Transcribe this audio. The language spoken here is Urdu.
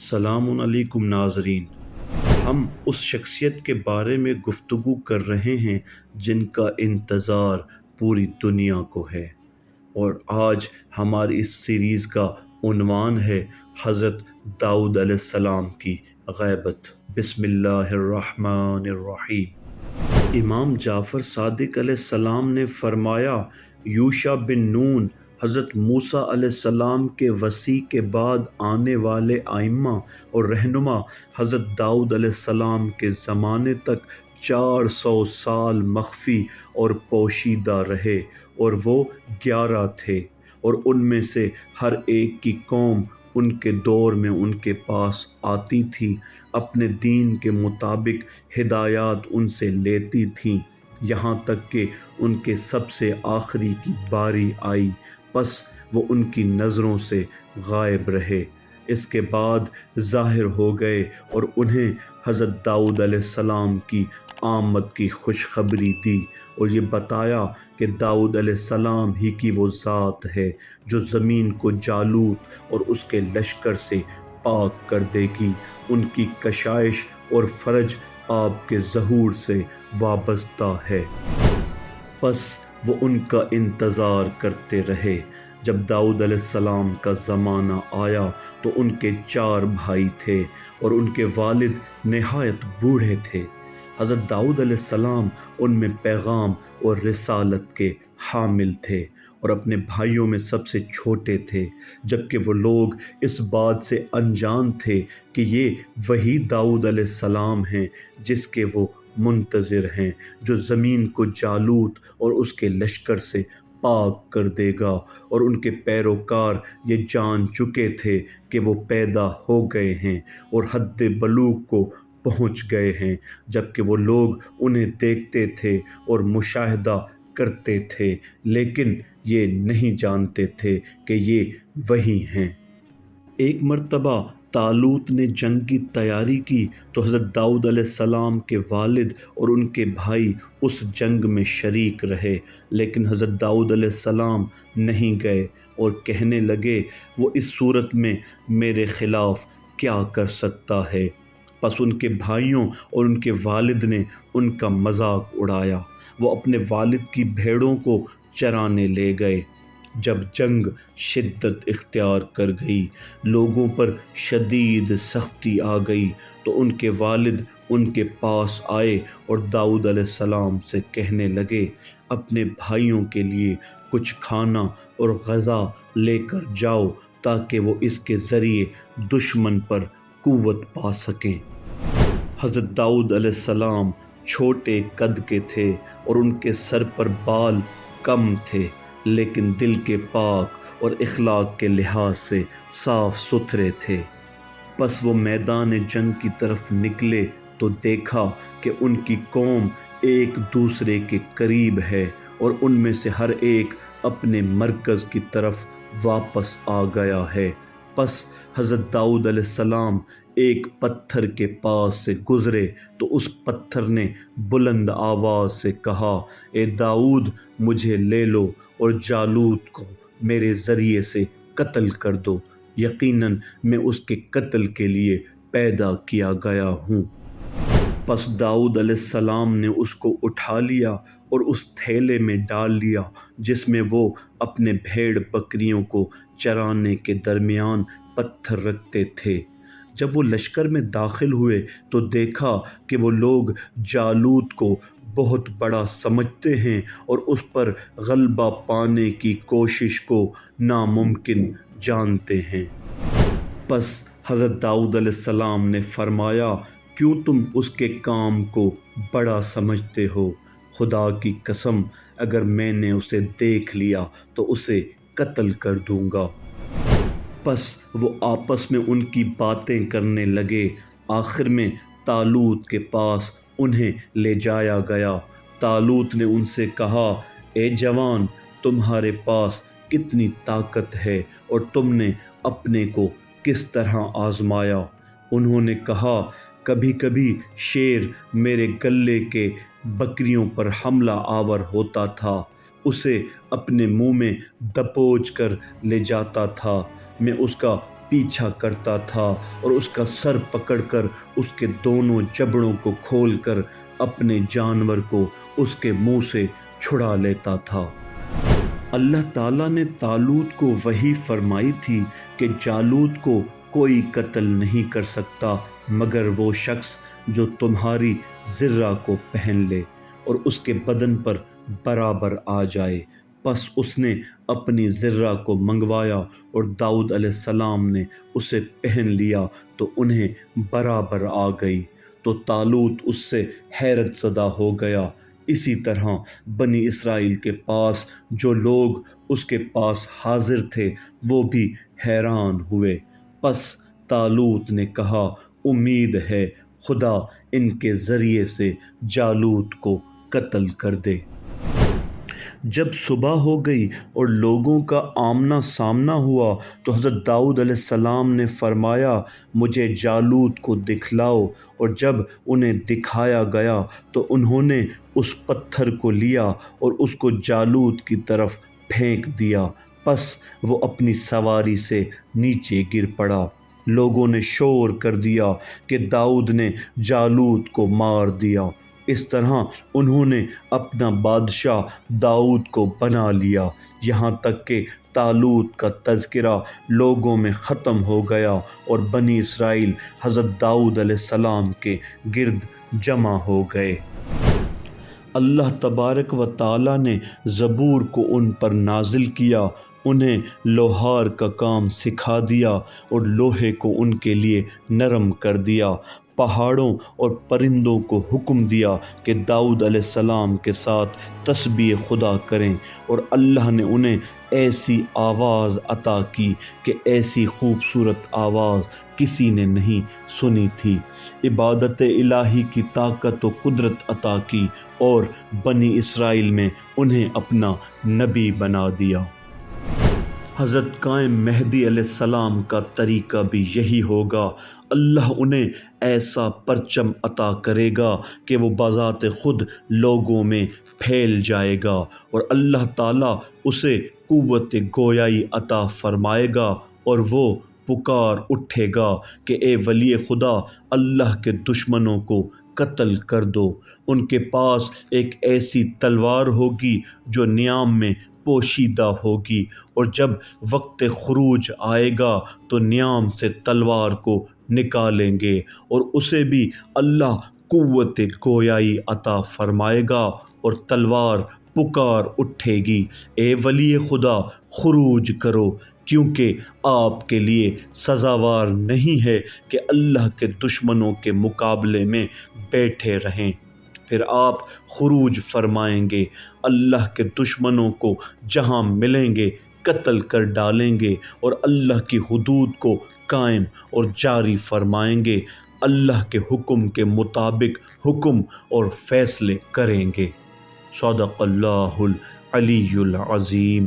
السلام علیکم ناظرین، ہم اس شخصیت کے بارے میں گفتگو کر رہے ہیں جن کا انتظار پوری دنیا کو ہے، اور آج ہماری اس سیریز کا عنوان ہے حضرت داؤد علیہ السلام کی غیبت۔ بسم اللہ الرحمن الرحیم۔ امام جعفر صادق علیہ السلام نے فرمایا، یوشع بن نون حضرت موسیٰ علیہ السلام کے وصی کے بعد آنے والے ائمہ اور رہنما حضرت داؤد علیہ السلام کے زمانے تک 400 سال مخفی اور پوشیدہ رہے، اور وہ 11 تھے، اور ان میں سے ہر ایک کی قوم ان کے دور میں ان کے پاس آتی تھی، اپنے دین کے مطابق ہدایات ان سے لیتی تھیں، یہاں تک کہ ان کے سب سے آخری کی باری آئی، پس وہ ان کی نظروں سے غائب رہے۔ اس کے بعد ظاہر ہو گئے اور انہیں حضرت داؤد علیہ السلام کی آمد کی خوشخبری دی، اور یہ بتایا کہ داؤد علیہ السلام ہی کی وہ ذات ہے جو زمین کو جالوت اور اس کے لشکر سے پاک کر دے گی۔ ان کی کشائش اور فرج آپ کے ظہور سے وابستہ ہے۔ پس وہ ان کا انتظار کرتے رہے۔ جب داؤد علیہ السلام کا زمانہ آیا تو ان کے 4 بھائی تھے، اور ان کے والد نہایت بوڑھے تھے۔ حضرت داؤد علیہ السلام ان میں پیغام اور رسالت کے حامل تھے، اور اپنے بھائیوں میں سب سے چھوٹے تھے، جبکہ وہ لوگ اس بات سے انجان تھے کہ یہ وہی داؤد علیہ السلام ہیں جس کے وہ منتظر ہیں، جو زمین کو جالوت اور اس کے لشکر سے پاک کر دے گا، اور ان کے پیروکار یہ جان چکے تھے کہ وہ پیدا ہو گئے ہیں اور حد بلوغ کو پہنچ گئے ہیں، جبکہ وہ لوگ انہیں دیکھتے تھے اور مشاہدہ کرتے تھے، لیکن یہ نہیں جانتے تھے کہ یہ وہی ہیں۔ ایک مرتبہ طالوت نے جنگ کی تیاری کی تو حضرت داؤد علیہ السلام کے والد اور ان کے بھائی اس جنگ میں شریک رہے، لیکن حضرت داؤد علیہ السلام نہیں گئے، اور کہنے لگے، وہ اس صورت میں میرے خلاف کیا کر سکتا ہے؟ پس ان کے بھائیوں اور ان کے والد نے ان کا مذاق اڑایا۔ وہ اپنے والد کی بھیڑوں کو چرانے لے گئے۔ جب جنگ شدت اختیار کر گئی، لوگوں پر شدید سختی آ گئی، تو ان کے والد ان کے پاس آئے اور داؤد علیہ السلام سے کہنے لگے، اپنے بھائیوں کے لیے کچھ کھانا اور غذا لے کر جاؤ تاکہ وہ اس کے ذریعے دشمن پر قوت پا سکیں۔ حضرت داؤد علیہ السلام چھوٹے قد کے تھے اور ان کے سر پر بال کم تھے، لیکن دل کے پاک اور اخلاق کے لحاظ سے صاف ستھرے تھے۔ پس وہ میدان جنگ کی طرف نکلے تو دیکھا کہ ان کی قوم ایک دوسرے کے قریب ہے، اور ان میں سے ہر ایک اپنے مرکز کی طرف واپس آ گیا ہے۔ پس حضرت داؤد علیہ السلام ایک پتھر کے پاس سے گزرے تو اس پتھر نے بلند آواز سے کہا، اے داؤد، مجھے لے لو اور جالوت کو میرے ذریعے سے قتل کر دو، یقیناً میں اس کے قتل کے لیے پیدا کیا گیا ہوں۔ پس داؤد علیہ السلام نے اس کو اٹھا لیا اور اس تھیلے میں ڈال لیا جس میں وہ اپنے بھیڑ بکریوں کو چرانے کے درمیان پتھر رکھتے تھے۔ جب وہ لشکر میں داخل ہوئے تو دیکھا کہ وہ لوگ جالوت کو بہت بڑا سمجھتے ہیں اور اس پر غلبہ پانے کی کوشش کو ناممکن جانتے ہیں۔ پس حضرت داؤد علیہ السلام نے فرمایا، کیوں تم اس کے کام کو بڑا سمجھتے ہو؟ خدا کی قسم، اگر میں نے اسے دیکھ لیا تو اسے قتل کر دوں گا۔ پس وہ آپس میں ان کی باتیں کرنے لگے۔ آخر میں طالوت کے پاس انہیں لے جایا گیا۔ طالوت نے ان سے کہا، اے جوان، تمہارے پاس کتنی طاقت ہے اور تم نے اپنے کو کس طرح آزمایا؟ انہوں نے کہا، کبھی کبھی شیر میرے گلے کے بکریوں پر حملہ آور ہوتا تھا، اسے اپنے منہ میں دبوچ کر لے جاتا تھا، میں اس کا پیچھا کرتا تھا اور اس کا سر پکڑ کر اس کے دونوں جبڑوں کو کھول کر اپنے جانور کو اس کے منہ سے چھڑا لیتا تھا۔ اللہ تعالیٰ نے طالوت کو وحی فرمائی تھی کہ جالوت کو کوئی قتل نہیں کر سکتا مگر وہ شخص جو تمہاری زرہ کو پہن لے اور اس کے بدن پر برابر آ جائے۔ پس اس نے اپنی زرہ کو منگوایا اور داؤد علیہ السلام نے اسے پہن لیا تو انہیں برابر آ گئی، تو طالوت اس سے حیرت زدہ ہو گیا۔ اسی طرح بنی اسرائیل کے پاس جو لوگ اس کے پاس حاضر تھے وہ بھی حیران ہوئے۔ پس طالوت نے کہا، امید ہے خدا ان کے ذریعے سے جالوت کو قتل کر دے۔ جب صبح ہو گئی اور لوگوں کا آمنا سامنا ہوا تو حضرت داؤد علیہ السلام نے فرمایا، مجھے جالوت کو دکھلاؤ، اور جب انہیں دکھایا گیا تو انہوں نے اس پتھر کو لیا اور اس کو جالوت کی طرف پھینک دیا، پس وہ اپنی سواری سے نیچے گر پڑا۔ لوگوں نے شور کر دیا کہ داؤد نے جالوت کو مار دیا۔ اس طرح انہوں نے اپنا بادشاہ داؤد کو بنا لیا، یہاں تک کہ طالوت کا تذکرہ لوگوں میں ختم ہو گیا اور بنی اسرائیل حضرت داؤد علیہ السلام کے گرد جمع ہو گئے۔ اللہ تبارک و تعالیٰ نے زبور کو ان پر نازل کیا، انہیں لوہار کا کام سکھا دیا اور لوہے کو ان کے لیے نرم کر دیا۔ پہاڑوں اور پرندوں کو حکم دیا کہ داؤد علیہ السلام کے ساتھ تسبیح خدا کریں، اور اللہ نے انہیں ایسی آواز عطا کی کہ ایسی خوبصورت آواز کسی نے نہیں سنی تھی۔ عبادت الہی کی طاقت و قدرت عطا کی اور بنی اسرائیل میں انہیں اپنا نبی بنا دیا۔ حضرت قائم مہدی علیہ السلام کا طریقہ بھی یہی ہوگا۔ اللہ انہیں ایسا پرچم عطا کرے گا کہ وہ بذات خود لوگوں میں پھیل جائے گا، اور اللہ تعالیٰ اسے قوت گویائی عطا فرمائے گا، اور وہ پکار اٹھے گا کہ اے ولی خدا، اللہ کے دشمنوں کو قتل کر دو۔ ان کے پاس ایک ایسی تلوار ہوگی جو نیام میں پوشیدہ ہوگی، اور جب وقت خروج آئے گا تو نیام سے تلوار کو نکالیں گے، اور اسے بھی اللہ قوت گویائی عطا فرمائے گا، اور تلوار پکار اٹھے گی، اے ولی خدا خروج کرو، کیونکہ آپ کے لیے سزاوار نہیں ہے کہ اللہ کے دشمنوں کے مقابلے میں بیٹھے رہیں۔ پھر آپ خروج فرمائیں گے، اللہ کے دشمنوں کو جہاں ملیں گے قتل کر ڈالیں گے، اور اللہ کی حدود کو قائم اور جاری فرمائیں گے، اللہ کے حکم کے مطابق حکم اور فیصلے کریں گے۔ صدق اللہ العلی العظیم۔